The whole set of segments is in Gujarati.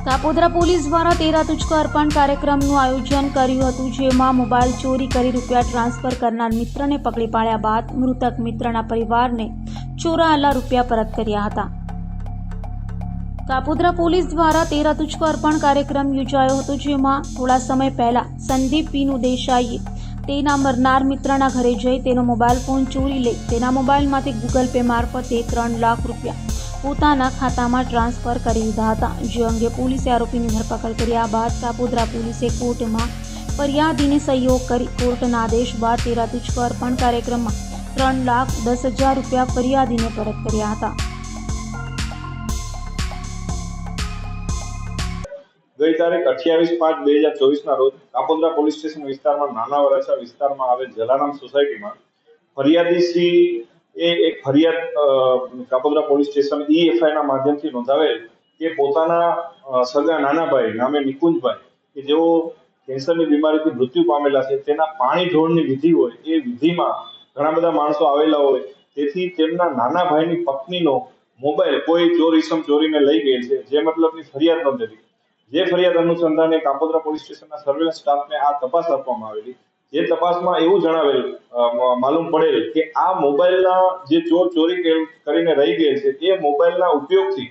કાપોદ્રા પોલીસ દ્વારા તેરા તુજકો અર્પણ કાર્યક્રમનું આયોજન કર્યું હતું, જેમાં મોબાઈલ ચોરી કરી રૂપિયા ટ્રાન્સફર કરનાર મિત્રને પકડી પાડ્યા બાદ મૃતક મિત્રના પરિવારને ચોરાયેલા રૂપિયા પરત કર્યા હતા. કાપોદ્રા પોલીસ દ્વારા તેરા તુજકો અર્પણ કાર્યક્રમ યોજાયો હતો, જેમાં થોડા સમય પહેલા સંદીપ પીનુ દેસાઈએ તેના મરનાર મિત્રના ઘરે જઈ તેનો મોબાઈલ ફોન ચોરી લઈ તેના મોબાઈલમાંથી ગૂગલ પે મારફતે 3 લાખ રૂપિયા પોતાના ખાતામાં ટ્રાન્સફર કરી દીધા હતા. જે અંગે પોલીસે આરોપીની ધરપકડ કર્યા બાદ કાપોદ્રા પોલીસે કોર્ટમાં ફરિયાદીને સહયોગ કરી કોર્ટના આદેશ બાદ તેરા તુજકો અર્પણ કાર્યક્રમમાં 3,10,000 રૂપિયા ફરિયાદીને પરત કર્યા હતા. ગઈ તારીખ 28/5/2024 ના રોજ કાપોદ્રા પોલીસ સ્ટેશન વિસ્તારમાં નાના વરાછા વિસ્તારમાં આવેલ જલારામ સોસાયટીમાં ફરિયાદી શ્રી એક ફરિયાદ કાપોદ્રા પોલીસ સ્ટેશન EFI ના માધ્યમથી નોંધાવેલ કે પોતાના સગા નાના ભાઈ નામે નિકુંજભાઈ કે જેઓ કેન્સરની બીમારીથી મૃત્યુ પામેલા છે, તેના પાણી ઢોળની વિધિ હોય એ વિધિમાં ઘણા બધા માણસો આવેલા હોય, તેથી તેમના નાના ભાઈની પત્નીનો મોબાઈલ કોઈ ચોર ઈસમ ચોરીને લઈ ગયેલ છે, જે મતલબની ફરિયાદ નોંધેલી. જે ફરિયાદ અનુસંધાને કાપોદ્રા પોલીસ સ્ટેશનના સર્વેલન્સ સ્ટાફને આ તપાસ આપવામાં આવેલી. જે તપાસમાં એવું જણાવેલ માલુમ પડેલ કે આ મોબાઈલના જે ચોર ચોરી કરીને રહી ગયેલ છે, એ મોબાઈલના ઉપયોગથી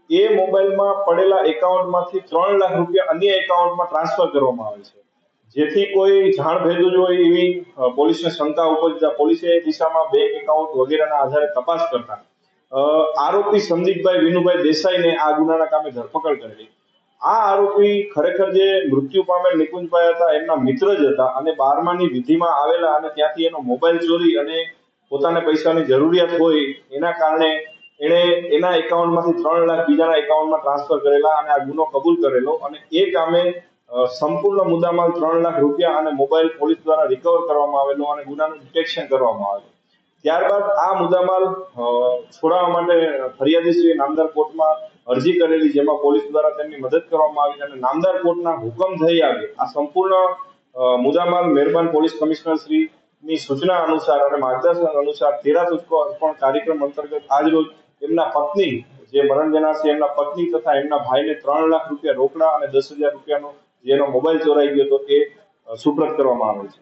એ મોબાઈલમાં પડેલા એકાઉન્ટમાંથી 3 લાખ રૂપિયા અન્ય એકાઉન્ટમાં ટ્રાન્સફર કરવામાં આવે છે, જેથી કોઈ જાણ ભેદું જ હોય એવી પોલીસને શંકા ઉપજતા પોલીસે એ દિશામાં બેંક એકાઉન્ટ વગેરેના આધારે તપાસ કરતા આરોપી સંદીપભાઈ વિનુભાઈ દેસાઈને આ ગુનાના કામે ધરપકડ કરેલી. આ આરોપી ખરેખર જે મૃત્યુ પામેલ નિકુંજભાઈ હતા એમના મિત્ર જ હતા અને 12માની વિધિમાં આવેલા અને ત્યાંથી એનો મોબાઈલ ચોરી અને પોતાને પૈસાની જરૂરિયાત હોય એના કારણે એણે એના એકાઉન્ટમાંથી 3 લાખ બીજાના એકાઉન્ટમાં ટ્રાન્સફર કરેલા અને આ ગુનો કબૂલ કરેલો અને એ કામે સંપૂર્ણ મુદ્દામાલ 3 લાખ રૂપિયા અને મોબાઈલ પોલીસ દ્વારા રિકવર કરવામાં આવેલો અને ગુનાનું ડિટેક્શન કરવામાં આવેલું. ત્યારબાદ આ મુદ્દામાલ છોડાવવા માટે ફરિયાદીશ્રીએ નામદાર કોર્ટમાં અરજી કરેલી, જેમાં પોલીસ દ્વારા તેમની મદદ કરવામાં આવી અને નામદાર કોર્ટના હુકમ થઈ આવે આ સંપૂર્ણ મુદ્દામાલ મહેરબાન પોલીસ કમિશનર શ્રીની સૂચના અનુસાર અને માર્ગદર્શન અનુસાર તેરા તુજકો અર્પણ કાર્યક્રમ અંતર્ગત આજરોજ એમના પત્ની જે મરણ જનાર છે એમના પત્ની તથા એમના ભાઈને 3 લાખ રૂપિયા રોકડા અને 10,000 રૂપિયાનો જેનો મોબાઈલ ચોરાઈ ગયો હતો એ સુપ્રત કરવામાં આવે છે.